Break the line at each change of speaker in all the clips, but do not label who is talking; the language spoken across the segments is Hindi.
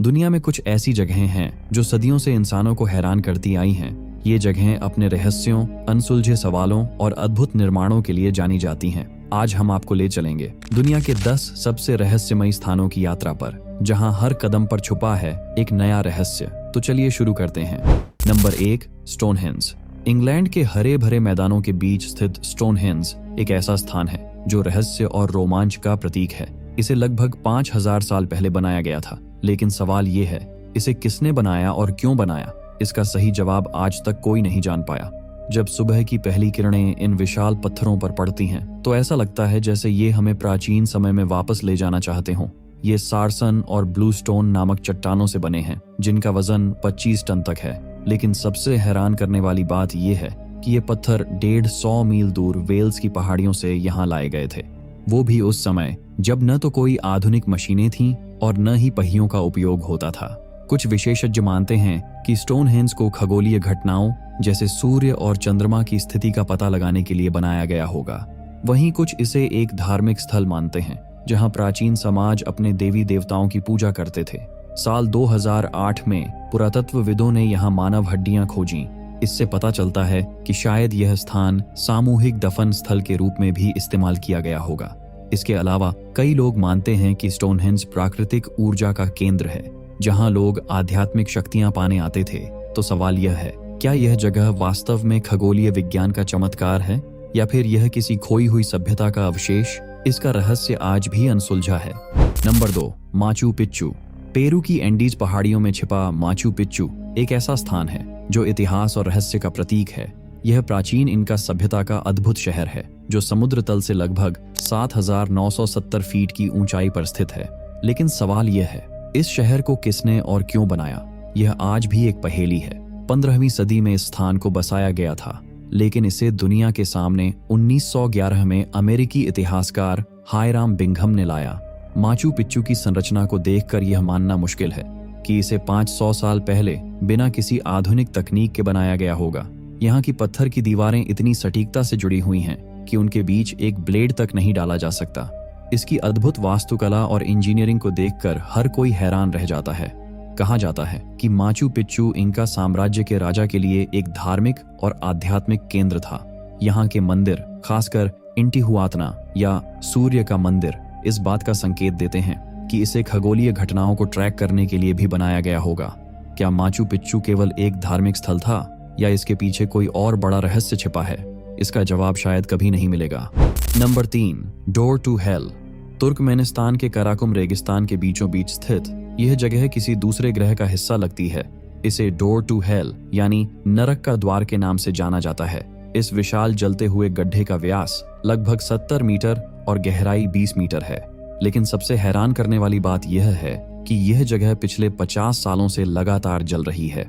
दुनिया में कुछ ऐसी जगहें हैं जो सदियों से इंसानों को हैरान करती आई हैं। ये जगहें अपने रहस्यों, अनसुलझे सवालों और अद्भुत निर्माणों के लिए जानी जाती हैं। आज हम आपको ले चलेंगे दुनिया के 10 सबसे रहस्यमयी स्थानों की यात्रा पर, जहां हर कदम पर छुपा है एक नया रहस्य। तो चलिए शुरू करते हैं। Number 1, Stonehenge. इंग्लैंड के हरे भरे मैदानों के बीच स्थित स्टोनहेंज एक ऐसा स्थान है जो रहस्य और रोमांच का प्रतीक है। इसे लगभग 5000 साल पहले बनाया गया था, लेकिन सवाल ये है, इसे किसने बनाया और क्यों बनाया? इसका सही जवाब आज तक कोई नहीं जान पाया। जब सुबह की पहली किरणें इन विशाल पत्थरों पर पड़ती हैं, तो ऐसा लगता है जैसे ये हमें प्राचीन समय में वापस ले जाना चाहते हों। ये सारसन और ब्लूस्टोन नामक चट्टानों से बने हैं, जिनका वजन 25 टन तक है। लेकिन सबसे हैरान करने वाली बात यह है कि ये पत्थर 150 मील दूर वेल्स की पहाड़ियों से यहाँ लाए गए थे। वो भी उस समय जब न तो कोई आधुनिक मशीनें थीं और न ही पहियों का उपयोग होता था। कुछ विशेषज्ञ मानते हैं कि स्टोनहेंज को खगोलीय घटनाओं जैसे सूर्य और चंद्रमा की स्थिति का पता लगाने के लिए बनाया गया होगा। वहीं कुछ इसे एक धार्मिक स्थल मानते हैं, जहां प्राचीन समाज अपने देवी देवताओं की पूजा करते थे। साल 2008 में पुरातत्वविदों ने यहाँ मानव हड्डियां खोजीं। इससे पता चलता है कि शायद यह स्थान सामूहिक दफन स्थल के रूप में भी इस्तेमाल किया गया होगा। इसके अलावा कई लोग मानते हैं कि स्टोनहेंज प्राकृतिक ऊर्जा का केंद्र है, जहां लोग आध्यात्मिक शक्तियां पाने आते थे। तो सवाल यह है, क्या यह जगह वास्तव में खगोलीय विज्ञान का चमत्कार है, या फिर यह किसी खोई हुई सभ्यता का अवशेष? इसका रहस्य आज भी अनसुलझा है। Number 2, Machu Picchu. पेरू की एंडीज पहाड़ियों में छिपा माचू पिच्चू एक ऐसा स्थान है जो इतिहास और रहस्य का प्रतीक है। यह प्राचीन इनका सभ्यता का अद्भुत शहर है, जो समुद्र तल से लगभग 7970 फीट की ऊंचाई पर स्थित है। लेकिन सवाल यह है, इस शहर को किसने और क्यों बनाया? यह आज भी एक पहेली है। 15वीं सदी में इस स्थान को बसाया गया था, लेकिन इसे दुनिया के सामने 1911 में अमेरिकी इतिहासकार हायराम बिंघम ने लाया। माचू पिच्चू की संरचना को देखकर यह मानना मुश्किल है कि इसे 500 साल पहले बिना किसी आधुनिक तकनीक के बनाया गया होगा। यहाँ की पत्थर की दीवारें इतनी सटीकता से जुड़ी हुई हैं कि उनके बीच एक ब्लेड तक नहीं डाला जा सकता। इसकी अद्भुत वास्तुकला और इंजीनियरिंग को देखकर हर कोई हैरान रह जाता है। कहा जाता है कि माचू पिच्चू इंका साम्राज्य के राजा के लिए एक धार्मिक और आध्यात्मिक केंद्र था। यहाँ के मंदिर, खासकर इंटिहुआतना या सूर्य का मंदिर, इस बात का संकेत देते हैं कि इसे खगोलीय घटनाओं को ट्रैक करने के लिए भी बनाया गया होगा। क्या माचू पिच्चू केवल एक धार्मिक स्थल था, या इसके पीछे कोई और बड़ा रहस्य छिपा है? इसका जवाब शायद कभी नहीं मिलेगा। Number 3, door to hell. Turkmenistan के कराकुम रेगिस्तान के बीचों बीच स्थित यह जगह किसी दूसरे ग्रह का हिस्सा लगती है। इसे डोर टू हेल यानी नरक का द्वार के नाम से जाना जाता है। इस विशाल जलते हुए गड्ढे का व्यास लगभग 70 मीटर और गहराई 20 मीटर है। लेकिन सबसे हैरान करने वाली बात यह है कि यह जगह पिछले 50 सालों से लगातार जल रही है।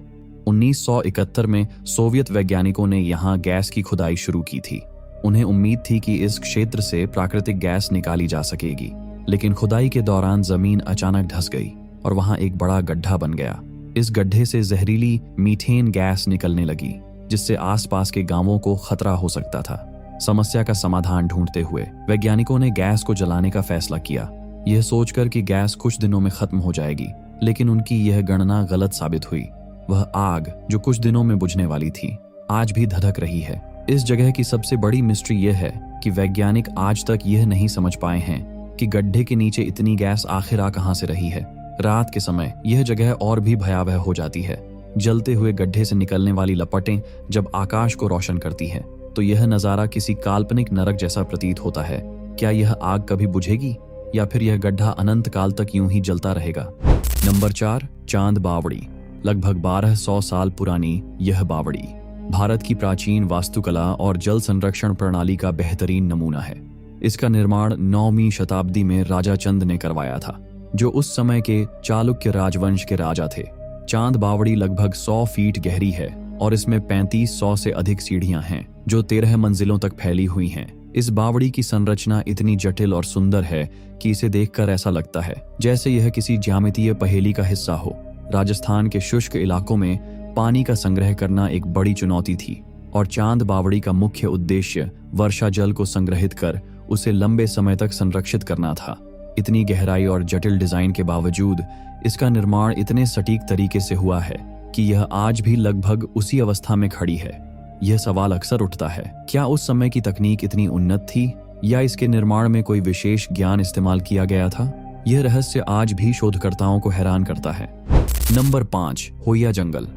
1971 में सोवियत वैज्ञानिकों ने यहाँ गैस की खुदाई शुरू की थी। उन्हें उम्मीद थी कि इस क्षेत्र से प्राकृतिक गैस निकाली जा सकेगी, लेकिन खुदाई के दौरान जमीन अचानक धंस गई और वहां एक बड़ा गड्ढा बन गया। इस गड्ढे से जहरीली मीथेन गैस निकलने लगी, जिससे आसपास के गांवों को खतरा हो सकता था। समस्या का समाधान ढूंढते हुए वैज्ञानिकों ने गैस को जलाने का फैसला किया, यह सोचकर कि गैस कुछ दिनों में खत्म हो जाएगी। लेकिन उनकी यह गणना गलत साबित हुई। वह आग जो कुछ दिनों में बुझने वाली थी, आज भी धधक रही है। इस जगह की सबसे बड़ी मिस्ट्री यह है कि वैज्ञानिक आज तक यह नहीं समझ पाए हैं कि गड्ढे के नीचे इतनी गैस आखिर आ कहां से रही है। रात के समय यह जगह और भी भयावह हो जाती है। जलते हुए गड्ढे से निकलने वाली लपटें जब आकाश को रोशन करती हैं, तो यह नजारा किसी काल्पनिक नरक जैसा प्रतीत होता है। क्या यह आग कभी बुझेगी, या फिर यह गड्ढा अनंत काल तक यूं ही जलता रहेगा? नंबर 4, चांद बावड़ी। लगभग 1200 साल पुरानी यह बावड़ी भारत की प्राचीन वास्तुकला और जल संरक्षण प्रणाली का बेहतरीन नमूना है। इसका निर्माण 9वीं शताब्दी में राजा चंद ने करवाया था, जो उस समय के चालुक्य राजवंश के राजा थे। चांद बावड़ी लगभग 100 फीट गहरी है और इसमें 3500 से अधिक सीढ़ियां हैं, जो 13 मंजिलों तक फैली हुई हैं। इस बावड़ी की संरचना इतनी जटिल और सुंदर है कि इसे देखकर ऐसा लगता है जैसे यह किसी ज्यामितीय पहेली का हिस्सा हो। राजस्थान के शुष्क इलाकों में पानी का संग्रह करना एक बड़ी चुनौती थी, और चांद बावड़ी का मुख्य उद्देश्य वर्षा जल को संग्रहित कर उसे लंबे समय तक संरक्षित करना था। इतनी गहराई और जटिल डिजाइन के बावजूद इसका निर्माण इतने सटीक तरीके से हुआ है कि यह आज भी लगभग उसी अवस्था में खड़ी है। यह सवाल अक्सर उठता है, क्या उस समय की तकनीक इतनी उन्नत थी या इसके निर्माण में कोई विशेष ज्ञान इस्तेमाल किया गया था? यह रहस्य आज भी शोधकर्ताओं को हैरान करता है। नंबर 5, होया जंगल।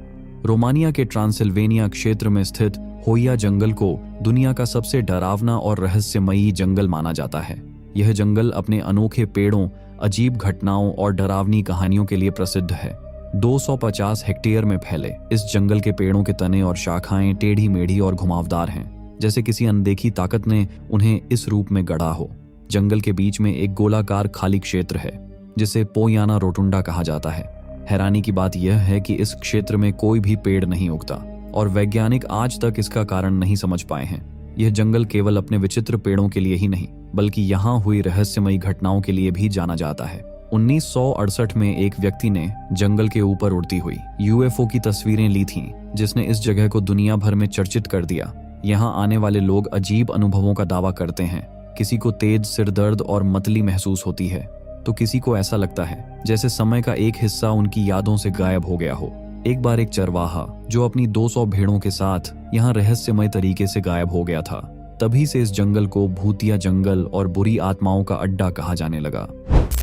रोमानिया के ट्रांसिल्वेनिया क्षेत्र में स्थित होया जंगल को दुनिया का सबसे डरावना और रहस्यमयी जंगल माना जाता है। यह जंगल अपने अनोखे पेड़ों, अजीब घटनाओं और डरावनी कहानियों के लिए प्रसिद्ध है। 250 हेक्टेयर में फैले इस जंगल के पेड़ों के तने और शाखाएं टेढ़ी मेढ़ी और घुमावदार हैं, जैसे किसी अनदेखी ताकत ने उन्हें इस रूप में गढ़ा हो। जंगल के बीच में एक गोलाकार खाली क्षेत्र है जिसे पोयाना रोटुंडा कहा जाता है। हैरानी की बात यह है कि इस क्षेत्र में कोई भी पेड़ नहीं उगता और वैज्ञानिक आज तक इसका कारण नहीं समझ पाए हैं। यह जंगल केवल अपने विचित्र पेड़ों के लिए ही नहीं बल्कि यहाँ हुई रहस्यमयी घटनाओं के लिए भी जाना जाता है। 1968 में एक व्यक्ति ने जंगल के ऊपर उड़ती हुई यूएफओ की तस्वीरें ली थीं, जिसने इस जगह को दुनिया भर में चर्चित कर दिया। यहाँ आने वाले लोग अजीब अनुभवों का दावा करते हैं। किसी को तेज सिरदर्द और मतली महसूस होती है, तो किसी को ऐसा लगता है जैसे समय का एक हिस्सा उनकी यादों से गायब हो गया हो। एक बार एक चरवाहा जो अपनी 200 भेड़ों के साथ यहाँ रहस्यमय तरीके से गायब हो गया था। तभी से इस जंगल को भूतिया जंगल और बुरी आत्माओं का अड्डा कहा जाने लगा।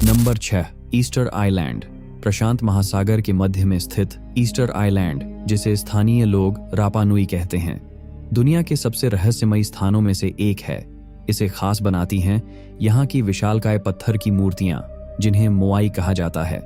Number 6, Easter island. प्रशांत महासागर के मध्य में स्थित ईस्टर आइलैंड, जिसे स्थानीय लोग रापानुई कहते हैं, दुनिया के सबसे रहस्यमयी स्थानों में से एक है। इसे खास बनाती हैं यहाँ की विशालकाय पत्थर की मूर्तियां, जिन्हें मोआई कहा जाता है।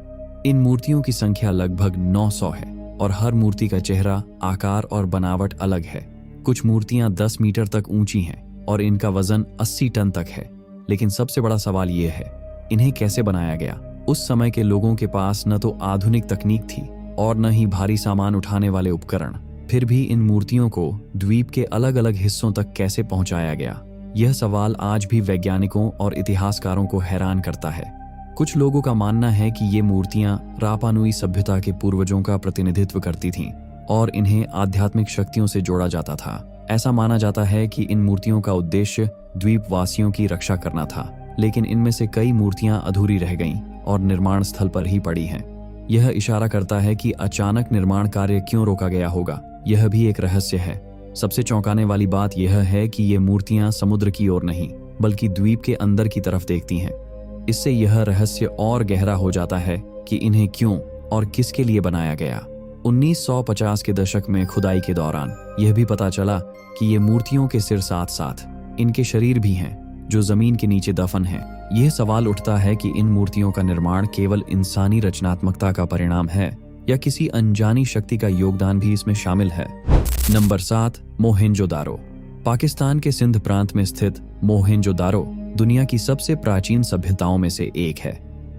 इन मूर्तियों की संख्या लगभग 900 है और हर मूर्ति का चेहरा, आकार और बनावट अलग है। कुछ मूर्तियां 10 मीटर तक ऊंची हैं और इनका वजन 80 टन तक है। लेकिन सबसे बड़ा सवाल यह है, इन्हें कैसे बनाया गया? उस समय के लोगों के पास न तो आधुनिक तकनीक थी और न ही भारी सामान उठाने वाले उपकरण। फिर भी इन मूर्तियों को द्वीप के अलग अलग हिस्सों तक कैसे पहुंचाया गया? यह सवाल आज भी वैज्ञानिकों और इतिहासकारों को हैरान करता है। कुछ लोगों का मानना है कि ये मूर्तियां रापानुई सभ्यता के पूर्वजों का प्रतिनिधित्व करती थीं और इन्हें आध्यात्मिक शक्तियों से जोड़ा जाता था। ऐसा माना जाता है कि इन मूर्तियों का उद्देश्य द्वीपवासियों की रक्षा करना था, लेकिन इनमें से कई मूर्तियां अधूरी रह गईं और निर्माण स्थल पर ही पड़ी हैं। यह इशारा करता है कि अचानक निर्माण कार्य क्यों रोका गया होगा। यह भी एक रहस्य है। सबसे चौंकाने वाली बात यह है कि ये मूर्तियां समुद्र की ओर नहीं बल्कि द्वीप के अंदर की तरफ देखती हैं। इससे यह रहस्य और गहरा हो जाता है कि इन्हें क्यों और किसके लिए बनाया गया। 1950 के दशक में खुदाई के दौरान यह भी पता चला कि ये मूर्तियों के सिर साथ साथ इनके शरीर भी हैं जो जमीन के नीचे दफन हैं। यह सवाल उठता है कि इन मूर्तियों का निर्माण केवल इंसानी रचनात्मकता का परिणाम है या किसी अनजानी शक्ति का योगदान भी इसमें शामिल है। नंबर 7, मोहेंजोदारो। पाकिस्तान के सिंध प्रांत में स्थित मोहेंजोदारो दुनिया की सबसे प्राचीन सभ्यताओं में से एक है।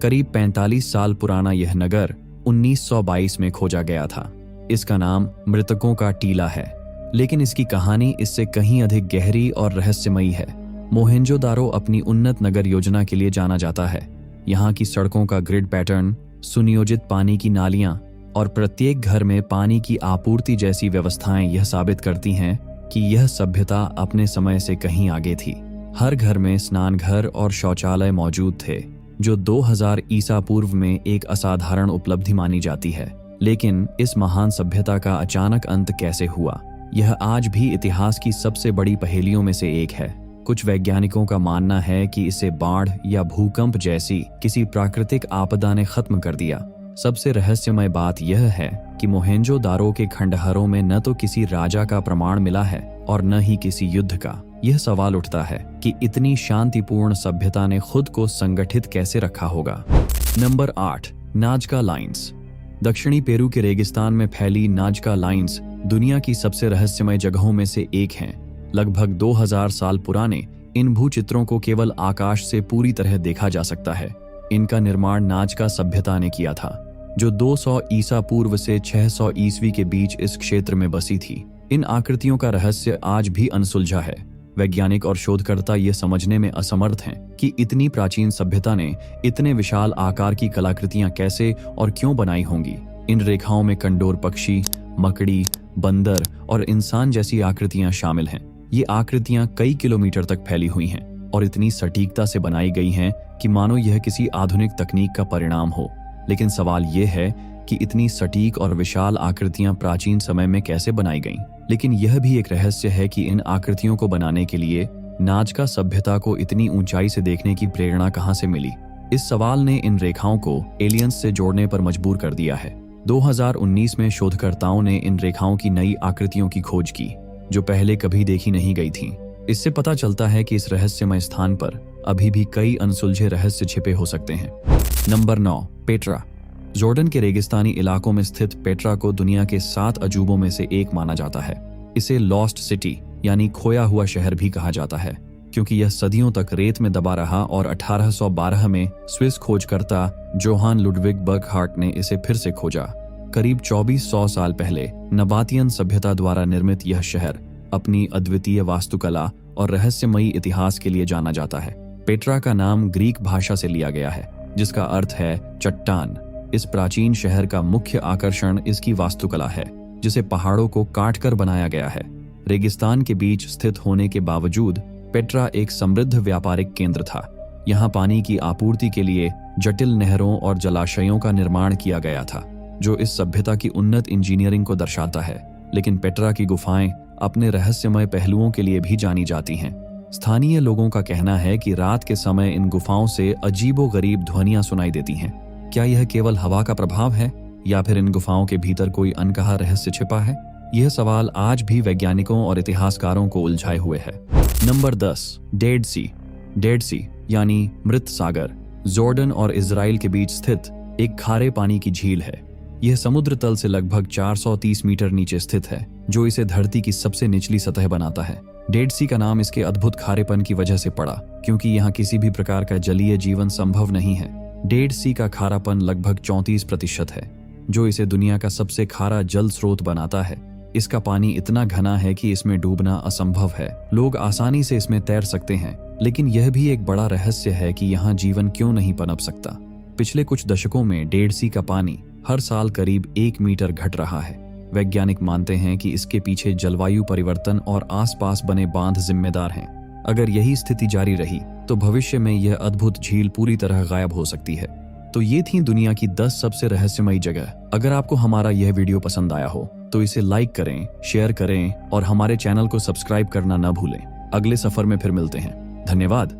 करीब 45 साल पुराना यह नगर 1922 में खोजा गया था। इसका नाम मृतकों का टीला है, लेकिन इसकी कहानी इससे कहीं अधिक गहरी और रहस्यमयी है। मोहेंजोदारो अपनी उन्नत नगर योजना के लिए जाना जाता है। यहाँ की सड़कों का ग्रिड पैटर्न, सुनियोजित पानी की नालियां और प्रत्येक घर में पानी की आपूर्ति जैसी व्यवस्थाएं यह साबित करती हैं कि यह सभ्यता अपने समय से कहीं आगे थी। हर घर में स्नान घर और शौचालय मौजूद थे, जो 2000 ईसा पूर्व में एक असाधारण उपलब्धि मानी जाती है। लेकिन इस महान सभ्यता का अचानक अंत कैसे हुआ, यह आज भी इतिहास की सबसे बड़ी पहेलियों में से एक है। कुछ वैज्ञानिकों का मानना है कि इसे बाढ़ या भूकंप जैसी किसी प्राकृतिक आपदा ने खत्म कर दिया। सबसे रहस्यमय बात यह है कि मोहेंजोदारो के खंडहरों में न तो किसी राजा का प्रमाण मिला है और न ही किसी युद्ध का। यह सवाल उठता है कि इतनी शांतिपूर्ण सभ्यता ने खुद को संगठित कैसे रखा होगा। Number 8, नाजका lines. दक्षिणी पेरू के रेगिस्तान में फैली नाजका लाइन्स दुनिया की सबसे रहस्यमय जगहों में से एक हैं। लगभग 2000 साल पुराने इन भूचित्रों को केवल आकाश से पूरी तरह देखा जा सकता है। इनका निर्माण नाजका सभ्यता ने किया था, जो 200 ईसा पूर्व से 600 ईस्वी के बीच इस क्षेत्र में बसी थी। इन आकृतियों का रहस्य आज भी अनसुलझा है। वैज्ञानिक और शोधकर्ता ये समझने में असमर्थ हैं कि इतनी प्राचीन सभ्यता ने इतने विशाल आकार की कलाकृतियां कैसे और क्यों बनाई होंगी। इन रेखाओं में कंडोर पक्षी, मकड़ी, बंदर और इंसान जैसी आकृतियां शामिल हैं। ये आकृतियां कई किलोमीटर तक फैली हुई हैं और इतनी सटीकता से बनाई गई हैं कि मानो यह किसी आधुनिक तकनीक का परिणाम हो। लेकिन सवाल यह है कि इतनी सटीक और विशाल आकृतियां प्राचीन समय में कैसे बनाई गईं? लेकिन यह भी एक रहस्य है कि इन आकृतियों को बनाने के लिए नाज़का सभ्यता को इतनी ऊंचाई से देखने की प्रेरणा कहां से मिली? इस सवाल ने इन रेखाओं को एलियंस से जोड़ने पर मजबूर कर दिया है। 2019 में शोधकर्ताओं ने इन रेखाओं की नई आकृतियों की खोज की जो पहले कभी देखी नहीं गई थीं। इससे पता चलता है कि इस रहस्यमय स्थान पर अभी भी कई अनसुलझे रहस्य छिपे हो सकते हैं। Number 9, Petra. जॉर्डन के रेगिस्तानी इलाकों में स्थित पेट्रा को दुनिया के 7 अजूबों में से एक माना जाता है। इसे लॉस्ट सिटी यानी खोया हुआ शहर भी कहा जाता है क्योंकि यह सदियों तक रेत में दबा रहा और 1812 में स्विस खोजकर्ता जोहान लुडविग बर्गहार्ट ने इसे फिर से खोजा। करीब 2400 साल पहले नबातियन सभ्यता द्वारा निर्मित यह शहर अपनी अद्वितीय वास्तुकला और रहस्यमयी इतिहास के लिए जाना जाता है। पेट्रा का नाम ग्रीक भाषा से लिया गया है जिसका अर्थ है चट्टान। इस प्राचीन शहर का मुख्य आकर्षण इसकी वास्तुकला है जिसे पहाड़ों को काटकर बनाया गया है। रेगिस्तान के बीच स्थित होने के बावजूद पेट्रा एक समृद्ध व्यापारिक केंद्र था। यहाँ पानी की आपूर्ति के लिए जटिल नहरों और जलाशयों का निर्माण किया गया था जो इस सभ्यता की उन्नत इंजीनियरिंग को दर्शाता है। लेकिन पेट्रा की गुफाएं अपने रहस्यमय पहलुओं के लिए भी जानी जाती हैं। स्थानीय लोगों का कहना है कि रात के समय इन गुफाओं से अजीबोगरीब ध्वनियां सुनाई देती हैं। क्या यह केवल हवा का प्रभाव है या फिर इन गुफाओं के भीतर कोई अनकहा रहस्य छिपा है? यह सवाल आज भी वैज्ञानिकों और इतिहासकारों को उलझाए हुए है। नंबर 10, डेड सी। डेड सी यानी मृत सागर जॉर्डन और इजराइल के बीच स्थित एक खारे पानी की झील है। यह समुद्र तल से लगभग 430 मीटर नीचे स्थित है जो इसे धरती की सबसे निचली सतह बनाता है। डेड सी का नाम इसके अद्भुत खारेपन की वजह से पड़ा क्योंकि यहाँ किसी भी प्रकार का जलीय जीवन संभव नहीं है। डेड सी का खारापन लगभग 34% है जो इसे दुनिया का सबसे खारा जल स्रोत बनाता है। इसका पानी इतना घना है कि इसमें डूबना असंभव है। लोग आसानी से इसमें तैर सकते हैं लेकिन यह भी एक बड़ा रहस्य है कि यहाँ जीवन क्यों नहीं पनप सकता। पिछले कुछ दशकों में डेड सी का पानी हर साल करीब 1 मीटर घट रहा है। वैज्ञानिक मानते हैं कि इसके पीछे जलवायु परिवर्तन और आसपास बने बांध जिम्मेदार हैं। अगर यही स्थिति जारी रही तो भविष्य में यह अद्भुत झील पूरी तरह गायब हो सकती है। तो ये थी दुनिया की 10 सबसे रहस्यमयी जगह। अगर आपको हमारा यह वीडियो पसंद आया हो तो इसे लाइक करें, शेयर करें और हमारे चैनल को सब्सक्राइब करना न भूलें। अगले सफर में फिर मिलते हैं। धन्यवाद।